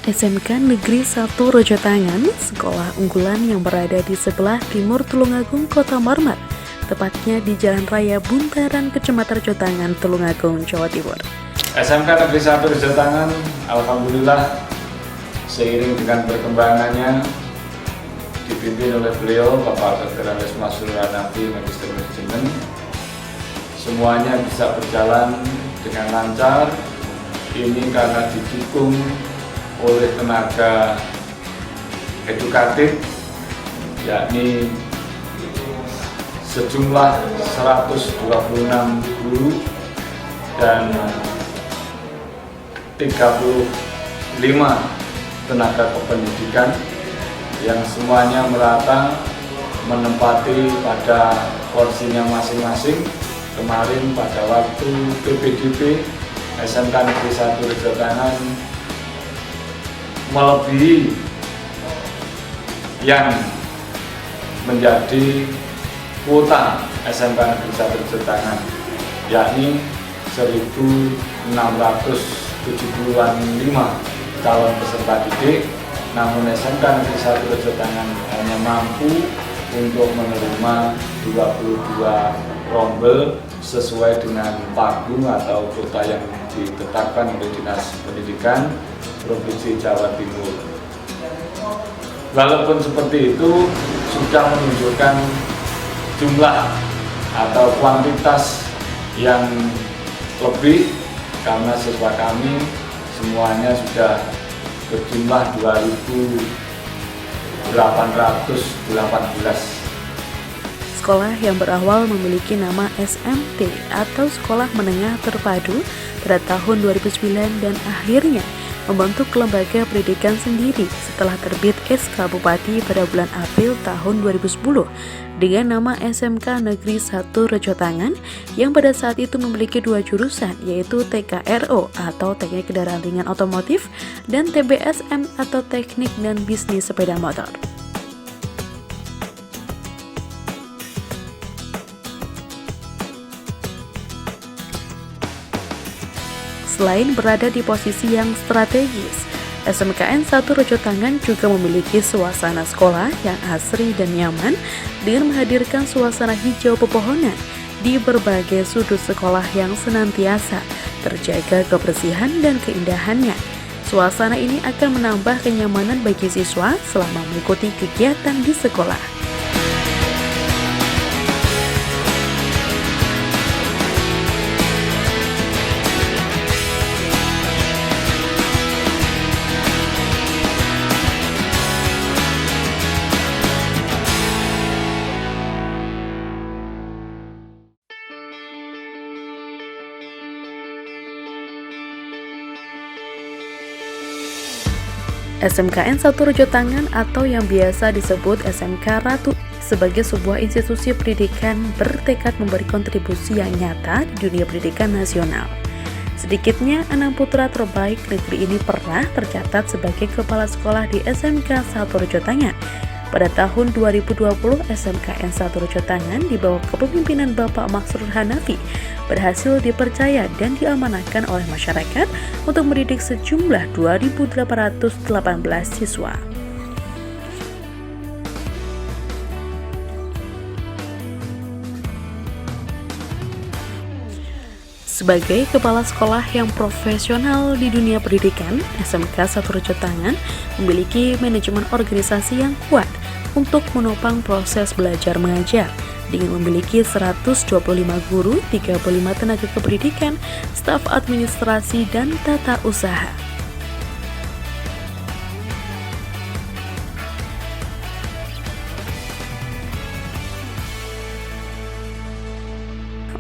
SMK Negeri 1 Rojotangan, sekolah unggulan yang berada di sebelah timur Tulungagung, Kota Marmer, tepatnya di Jalan Raya Buntaran, Kecamatan Rojotangan, Tulungagung, Jawa Timur. SMK Negeri 1 Rojotangan, alhamdulillah seiring dengan perkembangannya dipimpin oleh beliau Bapak Dr. Andes Masrur Hanafi, Magister Manajemen, semuanya bisa berjalan dengan lancar. Ini karena didukung oleh tenaga edukatif, yakni sejumlah 126 guru dan 35 tenaga kependidikan yang semuanya merata menempati pada porsinya masing-masing. Kemarin pada waktu PPDB SMK Negeri 1 Rojotangan melebihi yang menjadi kuota SMK Negeri 1 Rojotangan, yakni 1.675 calon peserta didik, namun SMK Negeri 1 Rojotangan hanya mampu untuk menerima 22 rombel sesuai dengan pagu atau kuota yang ditetapkan oleh Dinas Pendidikan Provinsi Jawa Timur. Walaupun seperti itu, sudah menunjukkan jumlah atau kuantitas yang lebih karena siswa kami semuanya sudah berjumlah 2.818. Sekolah yang berawal memiliki nama SMT atau Sekolah Menengah Terpadu pada tahun 2009 dan akhirnya membentuk lembaga pendidikan sendiri setelah terbit SK Bupati pada bulan April tahun 2010 dengan nama SMK Negeri 1 Rojotangan yang pada saat itu memiliki dua jurusan, yaitu TKRO atau Teknik Kendaraan Ringan Otomotif dan TBSM atau Teknik dan Bisnis Sepeda Motor. Selain berada di posisi yang strategis, SMKN 1 Rojotangan juga memiliki suasana sekolah yang asri dan nyaman dengan menghadirkan suasana hijau pepohonan di berbagai sudut sekolah yang senantiasa terjaga kebersihan dan keindahannya. Suasana ini akan menambah kenyamanan bagi siswa selama mengikuti kegiatan di sekolah. SMKN 1 Rojotangan atau yang biasa disebut SMK Ratu sebagai sebuah institusi pendidikan bertekad memberi kontribusi yang nyata di dunia pendidikan nasional. Sedikitnya 6 putra terbaik negeri ini pernah tercatat sebagai kepala sekolah di SMK 1 Rojotangan. Pada tahun 2020, SMKN 1 Rojotangan di bawah kepemimpinan Bapak Masrur Hanafi berhasil dipercaya dan diamanahkan oleh masyarakat untuk mendidik sejumlah 2.818 siswa. Sebagai kepala sekolah yang profesional di dunia pendidikan, SMK 1 Rojotangan memiliki manajemen organisasi yang kuat untuk menopang proses belajar mengajar dengan memiliki 125 guru, 35 tenaga kependidikan, staf administrasi, dan tata usaha.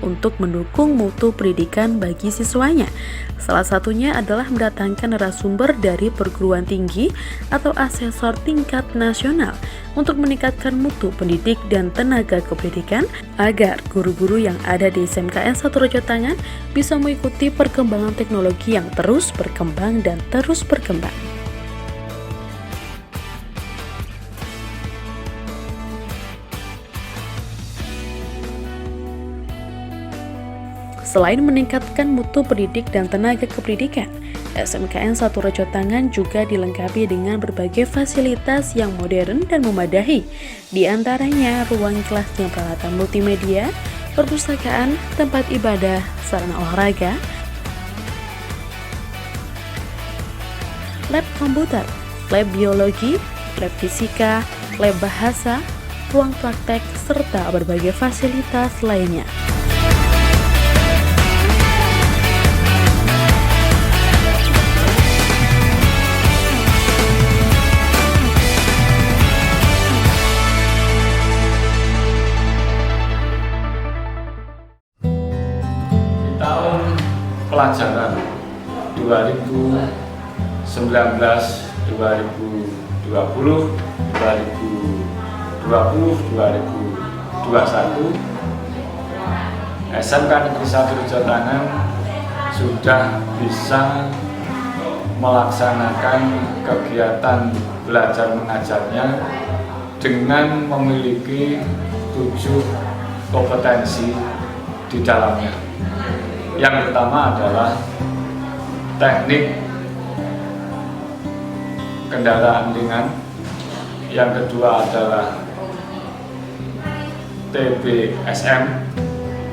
Untuk mendukung mutu pendidikan bagi siswanya. Salah satunya adalah mendatangkan narasumber dari perguruan tinggi atau asesor tingkat nasional untuk meningkatkan mutu pendidik dan tenaga kependidikan agar guru-guru yang ada di SMKN 1 Rojotangan bisa mengikuti perkembangan teknologi yang terus berkembang dan terus berkembang. Selain meningkatkan mutu pendidik dan tenaga kependidikan, SMKN 1 Rejo Tangan juga dilengkapi dengan berbagai fasilitas yang modern dan memadai, di antaranya ruang kelas dengan peralatan multimedia, perpustakaan, tempat ibadah, sarana olahraga, lab komputer, lab biologi, lab fisika, lab bahasa, ruang praktek, serta berbagai fasilitas lainnya. Tahun pelajaran 2019, 2020, 2021, SMK Negeri 1 Rejo Tangan sudah bisa melaksanakan kegiatan belajar mengajarnya dengan memiliki 7 kompetensi di dalamnya. Yang pertama adalah teknik kendaraan ringan, yang kedua adalah TBSM,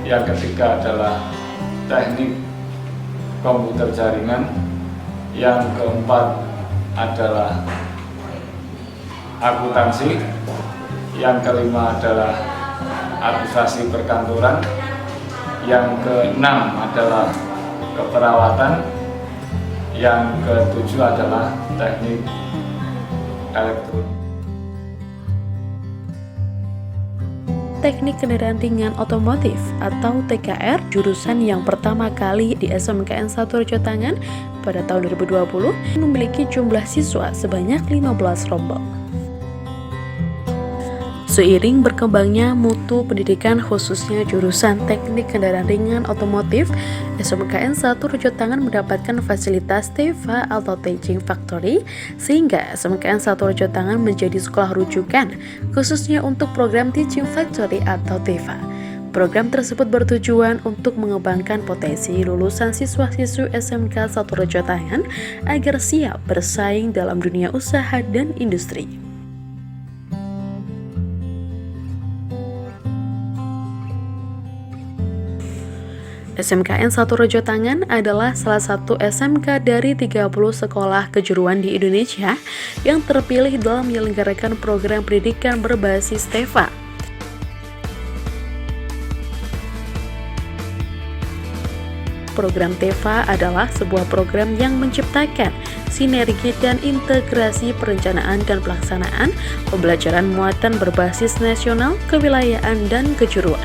yang ketiga adalah teknik komputer jaringan, yang keempat adalah akuntansi, yang kelima adalah administrasi perkantoran, yang keenam adalah keperawatan, yang ketujuh adalah teknik elektronik. Teknik kendaraan ringan otomotif atau TKR, jurusan yang pertama kali di SMKN 1 Rejo Tangan pada tahun 2020, memiliki jumlah siswa sebanyak 15 rombel. Seiring berkembangnya mutu pendidikan khususnya jurusan teknik kendaraan ringan otomotif, SMKN 1 Rejo Tangan mendapatkan fasilitas TEFA atau Teaching Factory, sehingga SMKN 1 Rejo Tangan menjadi sekolah rujukan khususnya untuk program Teaching Factory atau TEFA. Program tersebut bertujuan untuk mengembangkan potensi lulusan siswa-siswi SMK 1 Rejo Tangan agar siap bersaing dalam dunia usaha dan industri. SMKN 1 Rejo Tangan adalah salah satu SMK dari 30 sekolah kejuruan di Indonesia yang terpilih dalam menyelenggarakan program pendidikan berbasis TEFA. Program TEFA adalah sebuah program yang menciptakan sinergi dan integrasi perencanaan dan pelaksanaan pembelajaran muatan berbasis nasional, kewilayahan, dan kejuruan.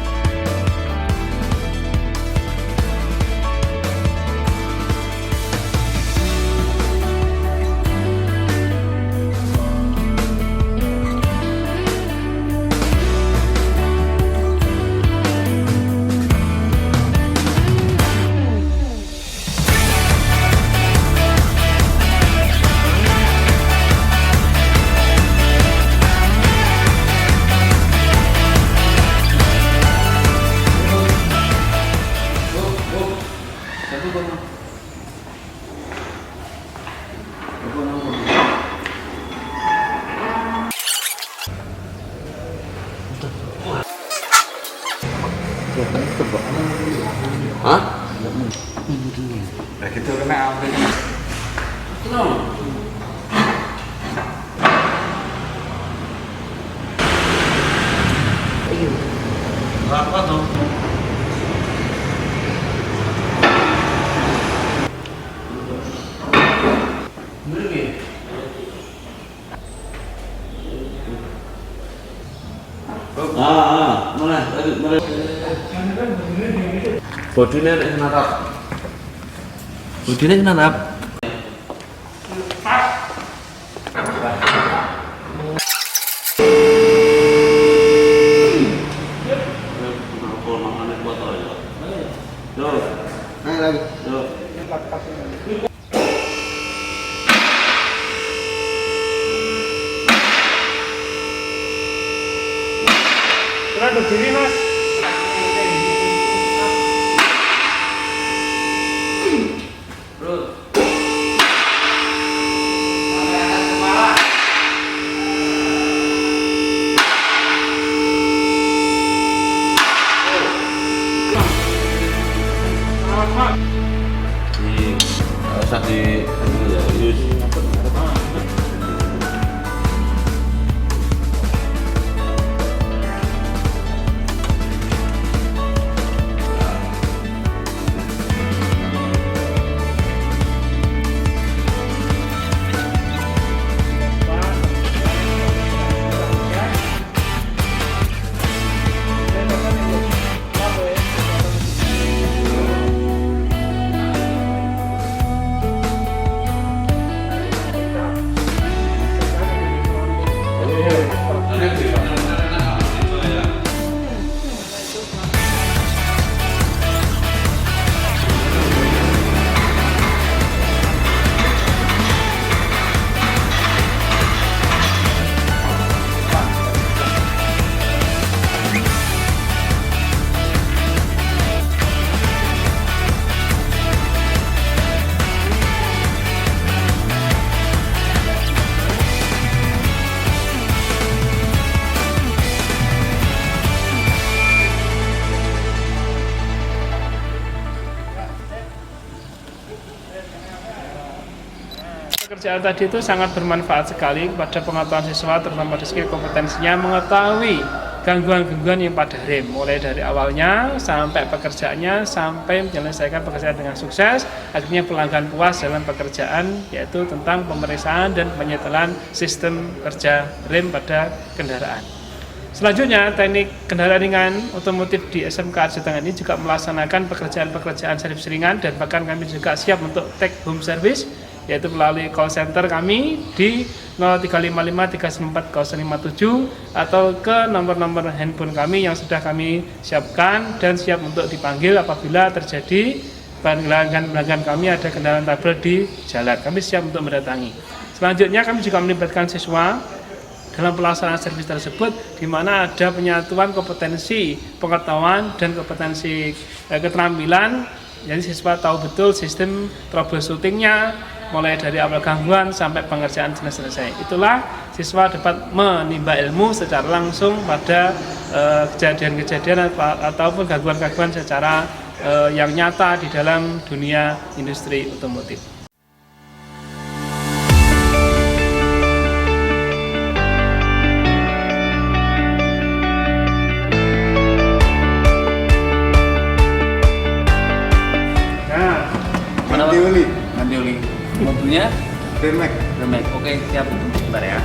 Hah? Nah gitu kena apa? Apa tuh? Mana? Bodine nek natap. Bodine natap. Naik lagi. Sudah berdiri, Mas. Pekerjaan tadi itu sangat bermanfaat sekali kepada pengetahuan siswa, terutama pada skill kompetensinya mengetahui gangguan-gangguan yang pada rem, mulai dari awalnya sampai pekerjaannya, sampai menyelesaikan pekerjaan dengan sukses, akhirnya pelanggan puas dalam pekerjaan, yaitu tentang pemeriksaan dan penyetelan sistem kerja rem pada kendaraan. Selanjutnya, teknik kendaraan ringan otomotif di SMK Arjo Tangan ini juga melaksanakan pekerjaan-pekerjaan servis ringan, dan bahkan kami juga siap untuk take home service, yaitu melalui call center kami di 0355 394 057 atau ke nomor-nomor handphone kami yang sudah kami siapkan dan siap untuk dipanggil apabila terjadi pelanggan kami ada kendaraan tabel di jalan. Kami siap untuk mendatangi. Selanjutnya kami juga melibatkan siswa dalam pelaksanaan servis tersebut, di mana ada penyatuan kompetensi pengetahuan dan kompetensi keterampilan. Jadi siswa tahu betul sistem troubleshootingnya, mulai dari awal gangguan sampai pengerjaan selesai. Itulah siswa dapat menimba ilmu secara langsung pada kejadian-kejadian ataupun gangguan-gangguan secara yang nyata di dalam dunia industri otomotif. Nanti uli. Mobilnya Remek. remek. Oke, siap untuk sebentar ya.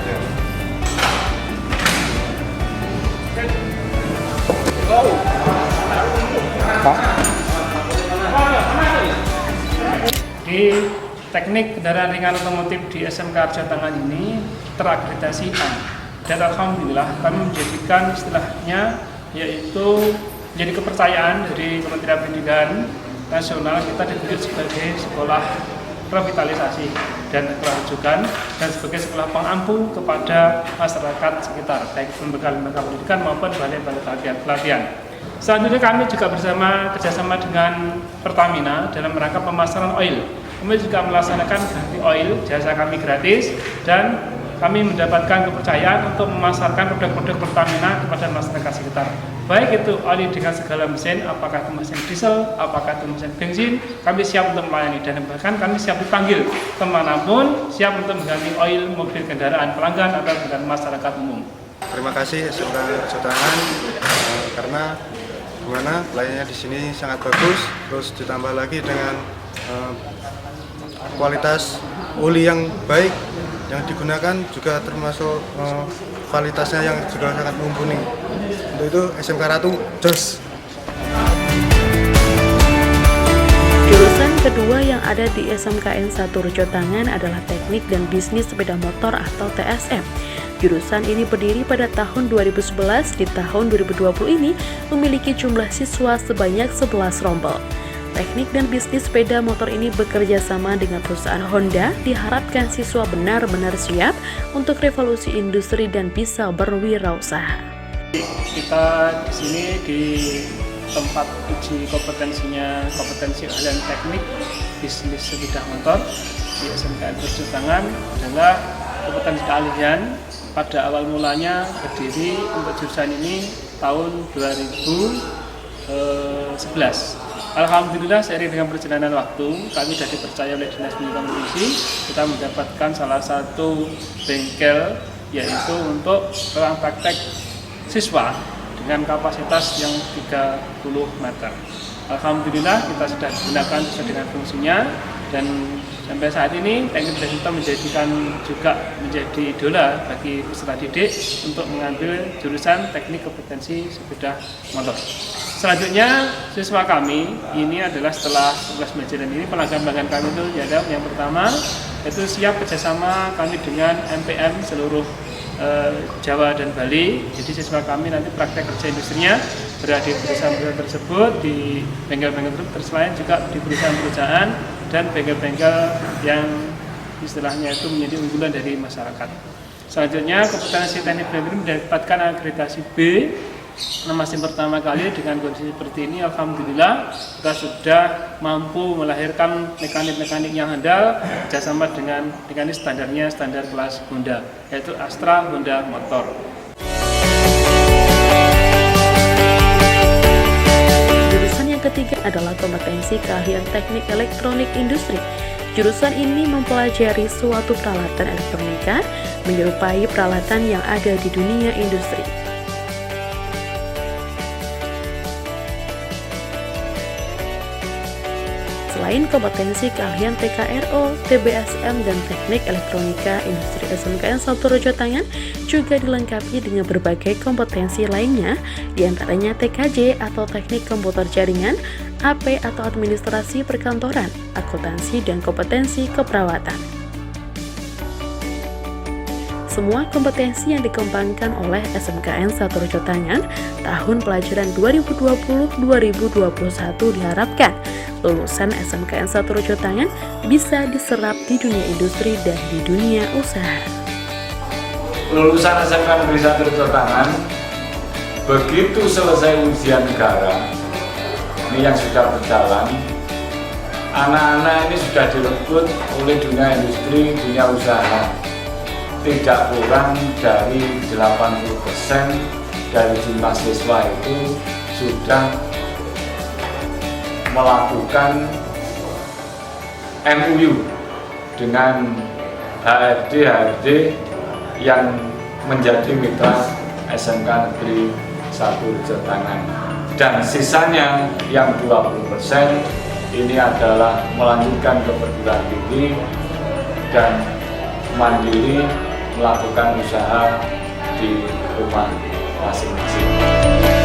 Di teknik kendaraan ringan otomotif di SMK Arjo Tangan ini terakreditasi A, dan alhamdulillah kami menjadikan istilahnya yaitu menjadi kepercayaan dari Kementerian Pendidikan Nasional. Kita dipilih sebagai sekolah revitalisasi dan kelanjutan dan sebagai sekolah pengampu kepada masyarakat sekitar, baik lembaga pendidikan maupun balai-balai pelatihan. Selanjutnya kami juga kerjasama dengan Pertamina dalam rangka pemasaran oil. Kami juga melaksanakan ganti oil, jasa kami gratis, dan kami mendapatkan kepercayaan untuk memasarkan produk-produk Pertamina kepada masyarakat sekitar. Baik itu oli dengan segala mesin, apakah itu mesin diesel, apakah itu mesin bensin, kami siap untuk melayani, dan bahkan kami siap dipanggil kemanapun, siap untuk mengganti oil mobil kendaraan pelanggan atau kendaraan masyarakat umum. Terima kasih SMK Arjo Tangan karena pelayanannya di sini sangat bagus, terus ditambah lagi dengan kualitas oli yang baik yang digunakan juga termasuk kualitasnya yang juga sangat mumpuni. Untuk itu SMK Ratu jos. Jurusan kedua yang ada di SMKN 1 Arjo Tangan adalah Teknik dan Bisnis Sepeda Motor atau TSM. Jurusan ini berdiri pada tahun 2011, di tahun 2020 ini memiliki jumlah siswa sebanyak 11 rombel. Teknik dan bisnis sepeda motor ini bekerja sama dengan perusahaan Honda. Diharapkan siswa benar-benar siap untuk revolusi industri dan bisa berwirausaha. Kita di sini di tempat uji kompetensi ahlian teknik bisnis sepeda motor di SMK Arjo Tangan adalah kompetensi keahlian. Pada awal mulanya berdiri untuk jurusan ini tahun 2011. Alhamdulillah seiring dengan perjalanan waktu kami sudah dipercaya oleh Dinas Pendidikan Provinsi, kita mendapatkan salah satu bengkel yaitu untuk ruang praktek siswa dengan kapasitas yang 30 meter. Alhamdulillah kita sudah gunakan sesuai dengan fungsinya, dan sampai saat ini teknik kita menjadi idola bagi peserta didik untuk mengambil jurusan teknik kompetensi sepeda motor. Selanjutnya siswa kami ini adalah setelah tugas belajar ini pelanggan-pelanggan kami itu ada yang pertama yaitu siap kerjasama kami dengan MPM seluruh Jawa dan Bali. Jadi siswa kami nanti praktek kerja industrinya berada di perusahaan tersebut, di bengkel-bengkel tersebut, selain juga di perusahaan-perusahaan dan bengkel-bengkel yang istilahnya itu menjadi unggulan dari masyarakat. Selanjutnya kompetensi teknik ini mendapatkan akreditasi B. Masih pertama kali dengan kondisi seperti ini, alhamdulillah kita sudah mampu melahirkan mekanik-mekanik yang handal bersama dengan standarnya standar kelas Honda, yaitu Astra Honda Motor. Jurusan yang ketiga adalah kompetensi keahlian teknik elektronik industri. Jurusan ini mempelajari suatu peralatan elektronika menyerupai peralatan yang ada di dunia industri. Selain kompetensi keahlian TKRO, TBSM, dan Teknik Elektronika Industri SMKN 1 Rejotangan juga dilengkapi dengan berbagai kompetensi lainnya, diantaranya TKJ atau Teknik Komputer Jaringan, AP atau Administrasi Perkantoran, Akuntansi, dan kompetensi keperawatan. Semua kompetensi yang dikembangkan oleh SMKN 1 Rejotangan tahun pelajaran 2020-2021 diharapkan lulusan SMKN 1 Rejotangan bisa diserap di dunia industri dan di dunia usaha. Lulusan SMK Negeri 1 Rejotangan begitu selesai ujian negara ini yang sudah berjalan, anak-anak ini sudah direbut oleh dunia industri, dunia usaha. Tidak kurang dari 80% dari jumlah siswa itu sudah melakukan MOU dengan HRD yang menjadi mitra SMK Negeri 1 Rejotangan. Dan sisanya yang 20% ini adalah melanjutkan ke perguruan tinggi dan mandiri melakukan usaha di rumah masing-masing.